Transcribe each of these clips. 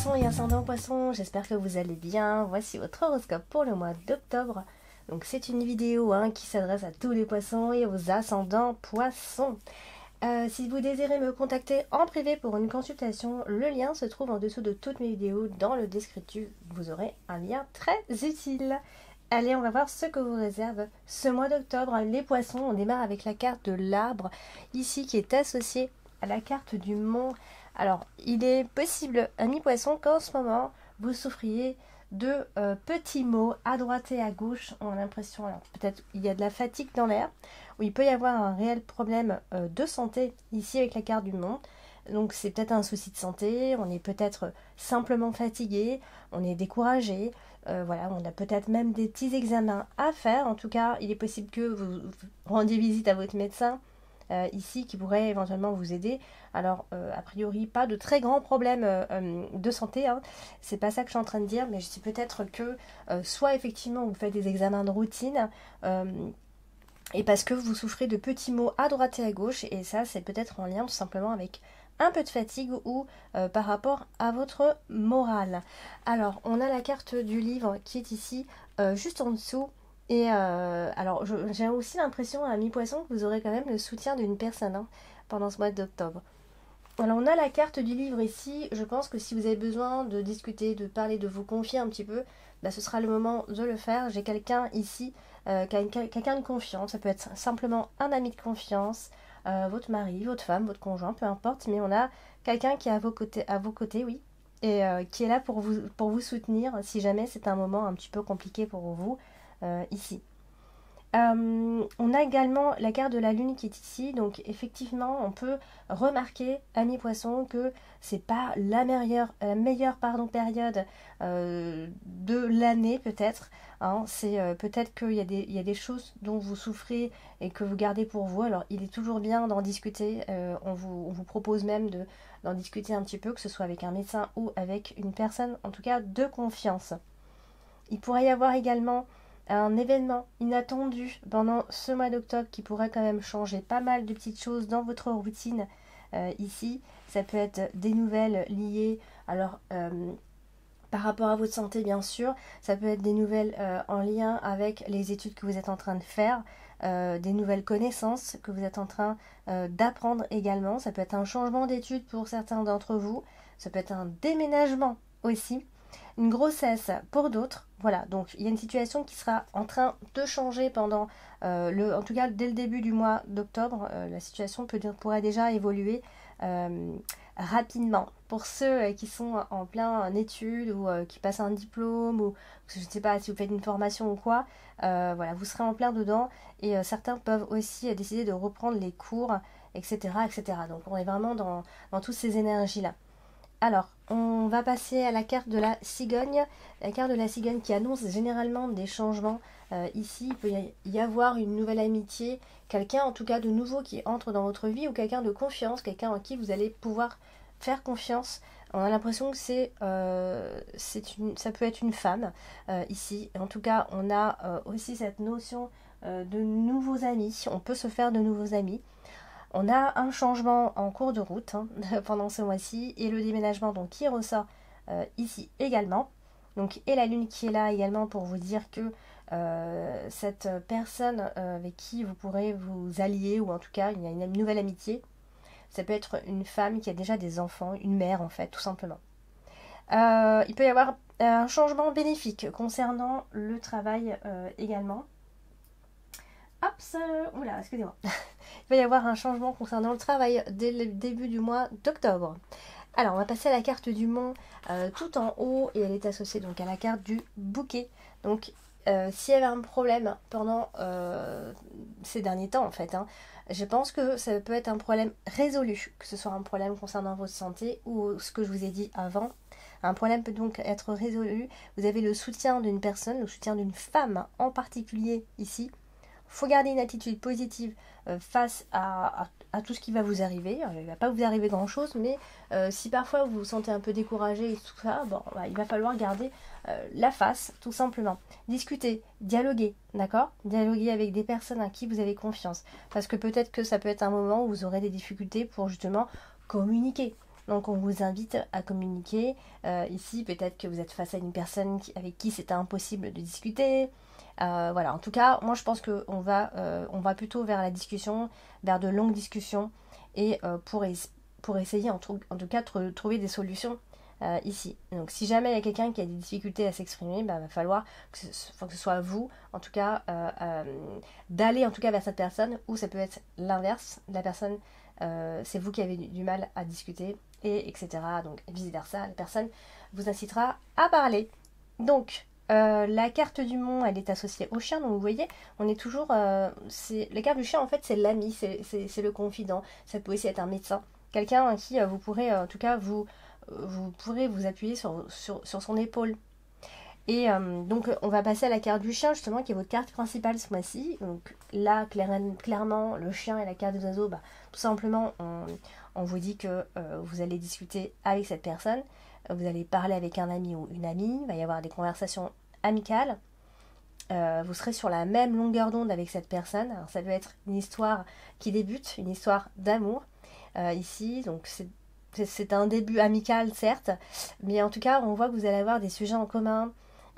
Poissons et ascendant Poissons, j'espère que vous allez bien. Voici votre horoscope pour le mois d'octobre. Donc c'est une vidéo qui s'adresse à tous les poissons et aux ascendants Poissons. Si vous désirez me contacter en privé pour une consultation, le lien se trouve en dessous de toutes mes vidéos dans le descriptif. Vous aurez un lien très utile. Allez, on va voir ce que vous réserve ce mois d'octobre. Les poissons, on démarre avec la carte de l'arbre, ici qui est associée à la carte du mont. Alors, il est possible, amis poissons, qu'en ce moment, vous souffriez de petits maux à droite et à gauche. On a l'impression, alors peut-être il y a de la fatigue dans l'air, où il peut y avoir un réel problème de santé, ici avec la carte du mont. Donc c'est peut-être un souci de santé, on est peut-être simplement fatigué, on est découragé, voilà, on a peut-être même des petits examens à faire. En tout cas, il est possible que vous rendiez visite à votre médecin, ici, qui pourrait éventuellement vous aider. Alors a priori pas de très grands problèmes de santé, c'est pas ça que je suis en train de dire, mais je dis peut-être que soit effectivement vous faites des examens de routine et parce que vous souffrez de petits maux à droite et à gauche, et ça c'est peut-être en lien tout simplement avec un peu de fatigue ou par rapport à votre morale. Alors on a la carte du livre qui est ici juste en dessous. Et alors, j'ai aussi l'impression, à mi-poisson, que vous aurez quand même le soutien d'une personne pendant ce mois d'octobre. Alors, on a la carte du livre ici. Je pense que si vous avez besoin de discuter, de parler, de vous confier un petit peu, ce sera le moment de le faire. J'ai quelqu'un ici, quelqu'un de confiance. Ça peut être simplement un ami de confiance, votre mari, votre femme, votre conjoint, peu importe. Mais on a quelqu'un qui est à vos côtés, oui, et qui est là pour vous soutenir si jamais c'est un moment un petit peu compliqué pour vous. Ici. On a également la carte de la lune qui est ici, donc effectivement on peut remarquer, amis poissons, que c'est pas la meilleure période de l'année peut-être, c'est peut-être qu'il y a des choses dont vous souffrez et que vous gardez pour vous. Alors il est toujours bien d'en discuter, on vous propose même d'en discuter un petit peu, que ce soit avec un médecin ou avec une personne en tout cas de confiance. Il pourrait y avoir également un événement inattendu pendant ce mois d'octobre qui pourrait quand même changer pas mal de petites choses dans votre routine ici. Ça peut être des nouvelles liées, alors par rapport à votre santé bien sûr, ça peut être des nouvelles en lien avec les études que vous êtes en train de faire, des nouvelles connaissances que vous êtes en train d'apprendre également. Ça peut être un changement d'études pour certains d'entre vous, ça peut être un déménagement aussi, une grossesse pour d'autres. Voilà, donc il y a une situation qui sera en train de changer pendant en tout cas dès le début du mois d'octobre. La situation pourrait déjà évoluer rapidement. Pour ceux qui sont en plein études ou qui passent un diplôme, ou je ne sais pas si vous faites une formation ou quoi, voilà, vous serez en plein dedans, et certains peuvent aussi décider de reprendre les cours, etc., etc. Donc on est vraiment dans toutes ces énergies-là. Alors, on va passer à la carte de la cigogne. La carte de la cigogne qui annonce généralement des changements. Ici, il peut y avoir une nouvelle amitié, quelqu'un en tout cas de nouveau qui entre dans votre vie, ou quelqu'un de confiance, quelqu'un en qui vous allez pouvoir faire confiance. On a l'impression que ça peut être une femme ici. En tout cas, on a aussi cette notion de nouveaux amis. On peut se faire de nouveaux amis. On a un changement en cours de route pendant ce mois-ci, et le déménagement donc qui ressort ici également. Donc, et la lune qui est là également pour vous dire que cette personne avec qui vous pourrez vous allier, ou en tout cas il y a une nouvelle amitié, ça peut être une femme qui a déjà des enfants, une mère en fait, tout simplement. Il peut y avoir un changement bénéfique concernant le travail également. Hop, oula, excusez-moi. Il va y avoir un changement concernant le travail dès le début du mois d'octobre. Alors, on va passer à la carte du mont tout en haut, et elle est associée donc à la carte du bouquet. Donc, s'il y avait un problème pendant ces derniers temps, en fait, je pense que ça peut être un problème résolu, que ce soit un problème concernant votre santé ou ce que je vous ai dit avant. Un problème peut donc être résolu. Vous avez le soutien d'une personne, le soutien d'une femme en particulier ici. Il faut garder une attitude positive face à tout ce qui va vous arriver. Il ne va pas vous arriver grand chose, mais si parfois vous vous sentez un peu découragé et tout ça, il va falloir garder la face, tout simplement. Discuter, dialoguer, d'accord? Dialoguer avec des personnes à qui vous avez confiance. Parce que peut-être que ça peut être un moment où vous aurez des difficultés pour justement communiquer. Donc on vous invite à communiquer. Ici, peut-être que vous êtes face à une personne avec qui c'est impossible de discuter. Voilà, en tout cas, moi je pense qu'on on va plutôt vers la discussion, vers de longues discussions, et pour essayer en tout cas de trouver des solutions ici. Donc si jamais il y a quelqu'un qui a des difficultés à s'exprimer, bah, va falloir que ce soit vous, en tout cas, d'aller en tout cas vers cette personne, ou ça peut être l'inverse, la personne, c'est vous qui avez du mal à discuter, et etc. Donc vice versa, la personne vous incitera à parler. Donc la carte du mont, elle est associée au chien, donc vous voyez, on est toujours... la carte du chien, en fait, c'est l'ami, c'est le confident, ça peut aussi être un médecin, quelqu'un à qui vous pourrez, en tout cas, vous pourrez vous appuyer sur son épaule. Et donc on va passer à la carte du chien, justement, qui est votre carte principale ce mois-ci. Donc là, clairement, le chien et la carte des oiseaux, bah, tout simplement, on vous dit que vous allez discuter avec cette personne, vous allez parler avec un ami ou une amie, il va y avoir des conversations amicales, vous serez sur la même longueur d'onde avec cette personne. Alors ça peut être une histoire qui débute, une histoire d'amour ici, donc c'est un début amical certes, mais en tout cas on voit que vous allez avoir des sujets en commun.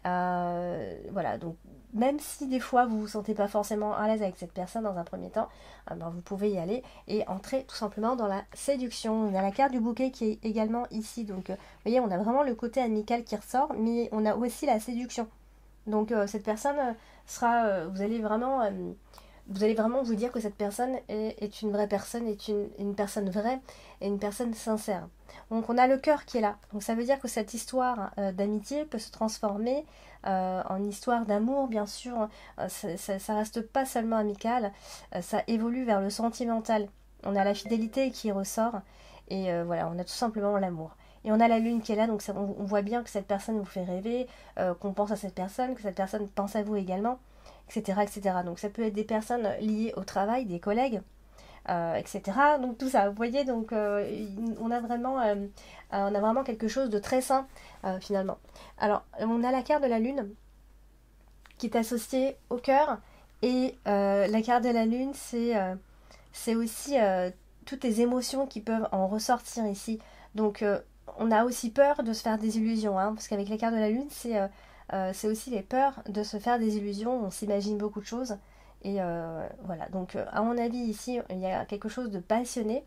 Voilà, donc même si des fois vous vous sentez pas forcément à l'aise avec cette personne dans un premier temps, ben, vous pouvez y aller et entrer tout simplement dans la séduction. On a la carte du bouquet qui est également ici, donc vous voyez, on a vraiment le côté amical qui ressort, mais on a aussi la séduction. Donc cette personne sera, vous allez vraiment vous dire que cette personne est une vraie personne, est une personne vraie et une personne sincère. Donc on a le cœur qui est là. Donc ça veut dire que cette histoire d'amitié peut se transformer en histoire d'amour, bien sûr. Ça reste pas seulement amical, ça évolue vers le sentimental. On a la fidélité qui ressort et voilà, on a tout simplement l'amour. Et on a la lune qui est là, donc on voit bien que cette personne vous fait rêver, qu'on pense à cette personne, que cette personne pense à vous également, etc., etc. Donc ça peut être des personnes liées au travail, des collègues, etc. Donc tout ça, vous voyez, donc on a vraiment quelque chose de très sain finalement. Alors on a la carte de la lune qui est associée au cœur, et la carte de la lune, c'est aussi toutes les émotions qui peuvent en ressortir ici. Donc on a aussi peur de se faire des illusions, hein, parce qu'avec la carte de la lune, c'est aussi les peurs de se faire des illusions, on s'imagine beaucoup de choses. Et voilà, donc à mon avis ici, il y a quelque chose de passionné,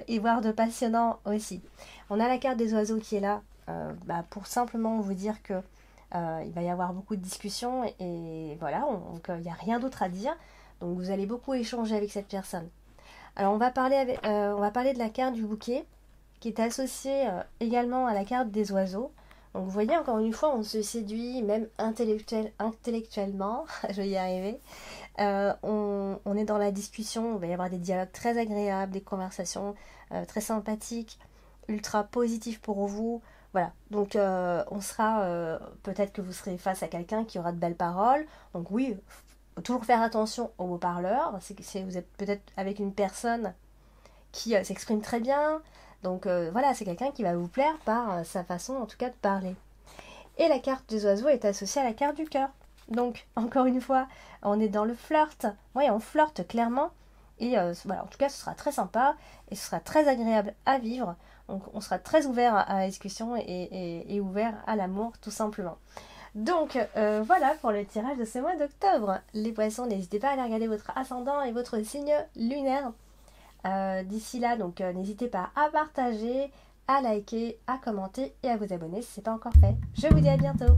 et voire de passionnant aussi. On a la carte des oiseaux qui est là, pour simplement vous dire que il va y avoir beaucoup de discussions, et voilà, donc il n'y a rien d'autre à dire. Donc vous allez beaucoup échanger avec cette personne. Alors on va parler de la carte du bouquet, qui est associée également à la carte des oiseaux. Donc vous voyez, encore une fois, on se séduit même intellectuellement, je vais y arriver. On est dans la discussion, il va y avoir des dialogues très agréables, des conversations très sympathiques, ultra positives pour vous. Voilà, donc on sera, peut-être que vous serez face à quelqu'un qui aura de belles paroles. Donc oui, faut toujours faire attention aux haut-parleurs. Vous êtes peut-être avec une personne qui s'exprime très bien. Donc voilà, c'est quelqu'un qui va vous plaire par sa façon en tout cas de parler. Et la carte des oiseaux est associée à la carte du cœur. Donc encore une fois, on est dans le flirt. Oui, on flirte clairement. Et voilà, en tout cas, ce sera très sympa et ce sera très agréable à vivre. Donc on sera très ouvert à la discussion et ouvert à l'amour tout simplement. Donc voilà pour le tirage de ce mois d'octobre. Les poissons, n'hésitez pas à aller regarder votre ascendant et votre signe lunaire. D'ici là, donc n'hésitez pas à partager, à liker, à commenter et à vous abonner si ce n'est pas encore fait. Je vous dis à bientôt.